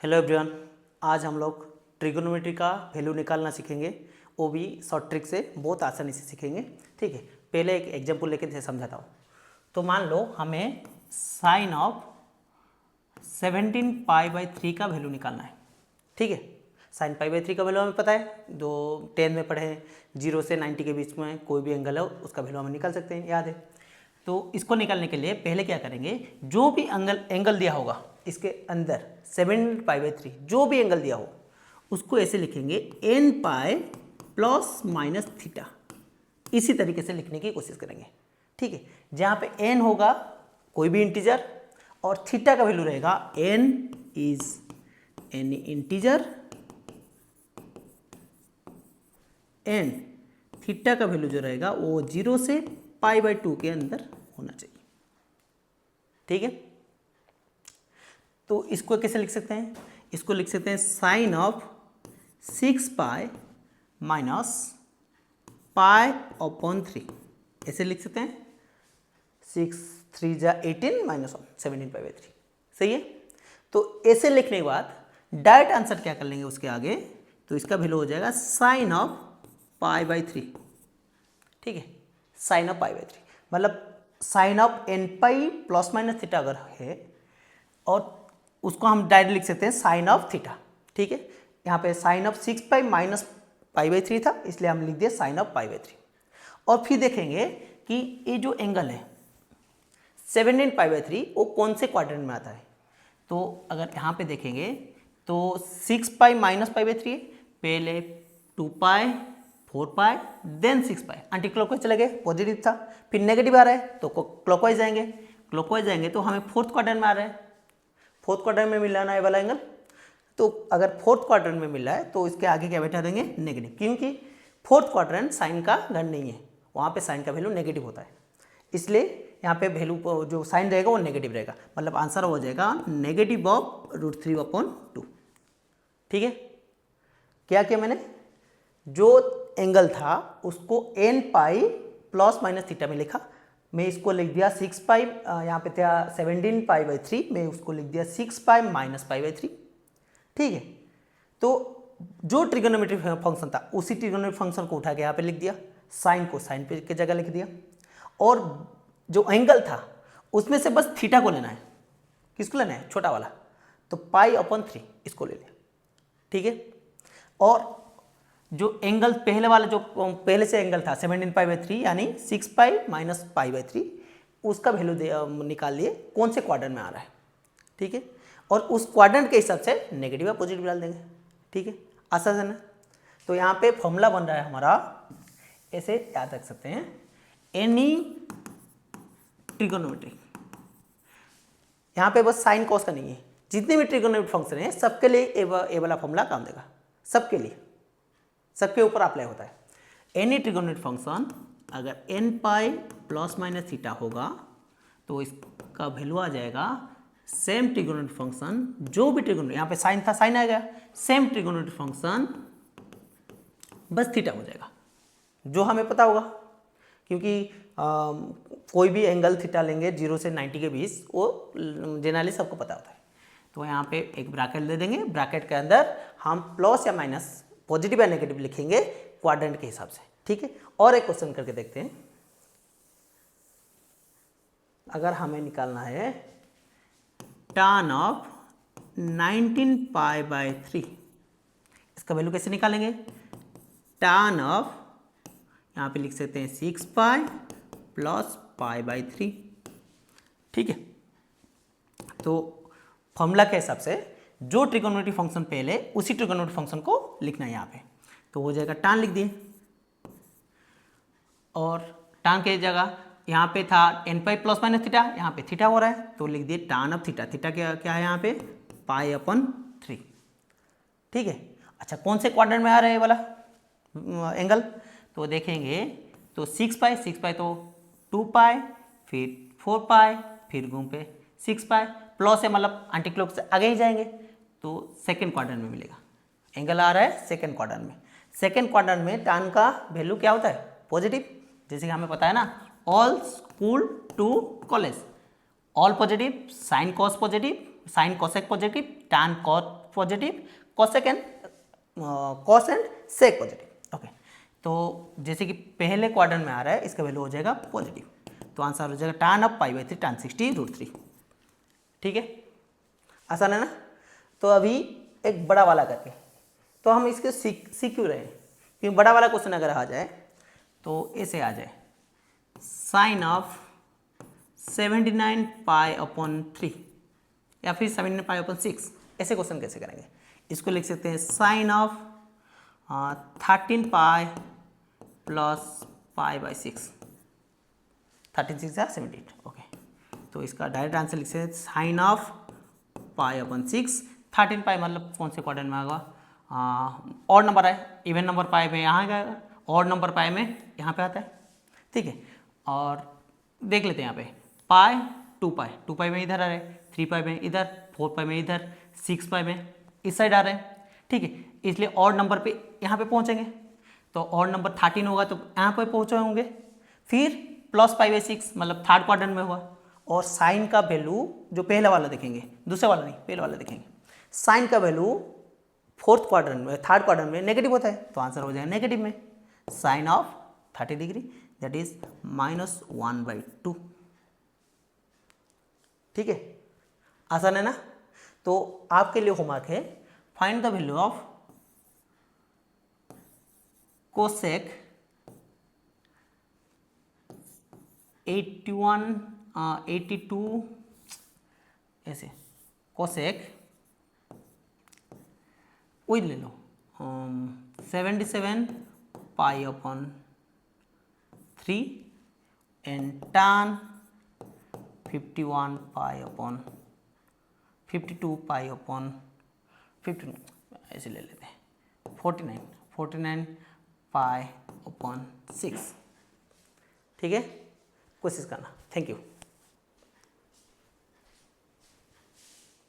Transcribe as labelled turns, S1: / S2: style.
S1: Hello everyone, आज हम लोग ट्रिगोनोमेट्री का वैल्यू निकालना सीखेंगे। वो भी शॉर्ट ट्रिक से बहुत आसानी से सीखेंगे। ठीक है, पहले एक एग्जांपल लेके जैसे समझाता हूँ। तो मान लो हमें साइन ऑफ 17π/3 का वैल्यू निकालना है। ठीक है, साइन π/3 का वैल्यू हमें पता है, जो 10 में पढ़े हैं, 0 से 90 के बीच में कोई भी एंगल है उसका वैल्यू हमें निकाल सकते हैं, याद है। तो इसको निकालने के लिए पहले क्या करेंगे, जो भी एंगल दिया होगा इसके अंदर 7π/3 जो भी एंगल दिया हो उसको ऐसे लिखेंगे n pi plus minus theta. इसी तरीके से लिखने की कोशिश करेंगे। ठीक है, जहाँ पे n होगा कोई भी इंटीजर और थीटा का वैल्यू रहेगा n is any integer, n theta का वैल्यू जो रहेगा वो 0 से π/2 के अंदर होना चाहिए। ठीक है, तो इसको कैसे लिख सकते हैं, इसको लिख सकते हैं साइन ऑफ 6π माइनस π/3 ऐसे लिख सकते हैं। 6 3 जा 18 माइनस 17π/3 सही है। तो ऐसे लिखने के बाद डायरेक्ट आंसर क्या कर लेंगे उसके आगे, तो इसका वैल्यू हो जाएगा साइन ऑफ π/3। ठीक है, साइन ऑफ π/3 मतलब sine of nπ plus minus theta अगर है और उसको हम डायरेक्ट लिख सकते हैं साइन ऑफ थीटा। ठीक है, यहाँ पे साइन ऑफ 6π माइनस π/3 था, इसलिए हम लिख दिए साइन ऑफ π/3। और फिर देखेंगे कि ये जो एंगल है 17π/3 वो कौन से क्वाड्रेंट में आता है। तो अगर यहाँ पे देखेंगे तो 6π माइनस π/3 पहले 2π 4π देन 6π एंटी क्लॉकवाइज चले गए, पॉजिटिव था, फिर नेगेटिव आ रहा है तो क्लॉकवाइज जाएंगे, क्लॉकवाइज जाएंगे तो हमें फोर्थ क्वाड्रेंट में आ रहा है, फोर्थ क्वाड्रेंट में मिल रहा है ना ये वाला एंगल। तो अगर फोर्थ क्वाड्रेंट में मिल रहा है तो इसके आगे क्या बैठा देंगे, नेगेटिव, क्योंकि फोर्थ क्वाड्रेंट साइन का गण नहीं है, वहाँ पे साइन का वैल्यू नेगेटिव होता है, इसलिए यहाँ पे वैल्यू जो साइन रहेगा वो नेगेटिव रहेगा, मतलब आंसर हो जाएगा नेगेटिव ऑफ √3/2। ठीक है, क्या किया मैंने, जो एंगल था उसको nπ प्लस माइनस थीटा में लिखा, मैं इसको लिख दिया 6π, यहाँ पे था 17π/3, मैं उसको लिख दिया 6π माइनस π/3। ठीक है, तो जो ट्रिगोनोमेट्रिक फंक्शन था उसी ट्रिगोनोमेट्रिक फंक्शन को उठा के यहाँ पे लिख दिया, साइन को साइन पे की जगह लिख दिया, और जो एंगल था उसमें से बस थीटा को लेना है। किसको लेना है, छोटा वाला, तो π/3 इसको ले लिया। ठीक है, और जो एंगल पहले वाला जो पहले से एंगल था 17π/3 यानी 6π माइनस π/3 उसका वैल्यू निकाल लिए कौन से क्वाड्रेंट में आ रहा है। ठीक है, और उस क्वाड्रेंट के हिसाब से नेगेटिव या पॉजिटिव डाल देंगे। ठीक है, आसान है ना। तो यहाँ पे फॉर्मूला बन रहा है हमारा, ऐसे याद रख सकते हैं, एनी ट्रिगोनोमेट्रिक, यहाँ पे बस साइन कॉस का नहीं है, जितने भी ट्रिगोनोमेट्रिक फंक्शन है सबके लिए ए वाला फॉर्मूला काम देगा, सबके लिए, सबके ऊपर अप्लाई होता है। एनी ट्रिगोनोमेट्रिक फंक्शन अगर nπ प्लस माइनस थीटा होगा तो इसका वैल्यू आ जाएगा सेम ट्रिगोनोमेट्रिक फंक्शन, जो भी ट्रिगोनोमेट्रिक, यहाँ पे साइन था साइन आ गया, सेम ट्रिगोनोमेट्रिक फंक्शन बस थीटा हो जाएगा, जो हमें पता होगा, क्योंकि कोई भी एंगल थीटा लेंगे 0 से 90 के बीच, वो जनरली सबको पता होता है। तो यहाँ पे एक ब्रैकेट दे देंगे, ब्रैकेट के अंदर हम प्लस या माइनस, पॉजिटिव या नेगेटिव लिखेंगे क्वाड्रेंट के हिसाब से। ठीक है, और एक क्वेश्चन करके देखते हैं। अगर हमें निकालना है tan ऑफ 19π/3, इसका वैल्यू कैसे निकालेंगे, tan ऑफ यहाँ पे लिख सकते हैं 6π प्लस π/3। ठीक है, तो फॉर्मूला के हिसाब से जो ट्रिगोनोमेट्रिक फंक्शन पहले उसी ट्रिगोनोमेट्रिक फंक्शन को लिखना है यहाँ पे, तो हो जाएगा tan लिख दिए, और tan के जगह यहाँ पे था nπ प्लस माइनस थीटा, यहाँ पे थीटा हो रहा है तो लिख दिए tan ऑफ थीटा, थीटा क्या है यहाँ पे π/3। ठीक है, अच्छा कौन से क्वाड्रेंट में आ रहा है ये वाला एंगल, तो देखेंगे तो 6π तो 2π, फिर 4π, फिर घूम पे 6π, प्लस है मतलब एंटी क्लॉक से आगे ही जाएंगे तो सेकंड क्वाड्रेंट में मिलेगा, एंगल आ रहा है सेकंड क्वाड्रेंट में। सेकंड क्वाड्रेंट में tan का वैल्यू क्या होता है, पॉजिटिव, जैसे कि हमें पता है ना, all school to college, all positive, sine cos positive, sine cosec positive, tan cos positive, cosec and cos and sec positive. Okay, तो जैसे कि पहले क्वाड्रेंट में आ रहा है, इसका वैल्यू हो जाएगा पॉजिटिव, तो आंसर हो जाएगा tan of pi by 3 tan 60√3। ठीक है, आसान है ना। तो अभी एक बड़ा वाला करके, तो हम इसके सीख क्यों रहे हैं, क्योंकि बड़ा वाला क्वेश्चन अगर आ जाए तो ऐसे आ जाए, साइन ऑफ 79 पाई अपॉन 3 या फिर 79 पाई अपॉन 6, ऐसे क्वेश्चन कैसे करेंगे। इसको लिख सकते हैं sine of 13 pi plus pi by 6, 13 6 78। Okay, तो इसका डायरेक्ट आंसर लिख सकते हैं sine of pi upon 6। 13 pi मतलब कौन से क्वाड्रेंट में आएगा, ऑड नंबर है, इवन नंबर पाई में यहाँ आएगा, ऑड नंबर पाई में यहाँ पे आता है। ठीक है, और देख लेते हैं यहाँ पे पाई 2 पाई, 2 पाई में इधर आ रहे हैं, 3 पाई में इधर, 4 पाई में इधर, 6 पाई में इस साइड आ रहे हैं। ठीक है, इसलिए ऑड नंबर पे यहाँ पे पहुँचेंगे, तो ऑड नंबर 13 होगा तो यहाँ पे पहुँचे होंगे, फिर प्लस पाई बाई 6 मतलब थर्ड क्वाड्रेंट में हुआ, और साइन का वैल्यू जो पहला वाला देखेंगे, दूसरा वाला नहीं पहला वाला देखेंगे, साइन का वैल्यू फोर्थ क्वाड्रेंट में, थर्ड क्वाड्रेंट में नेगेटिव होता है, तो आंसर हो जाएगा नेगेटिव में sine of 30 degree, that is -1/2। ठीक है, आसान है ना। तो आपके लिए होमवर्क है, find the value of cosec 82 ऐसे, कोसेक वही ले लो 77 pi upon 3 and tan 51 pi upon 52 pi upon 15, ऐसे ले लेते हैं 49 पाई अपॉन 6। ठीक है, कोशिश करना। Thank you.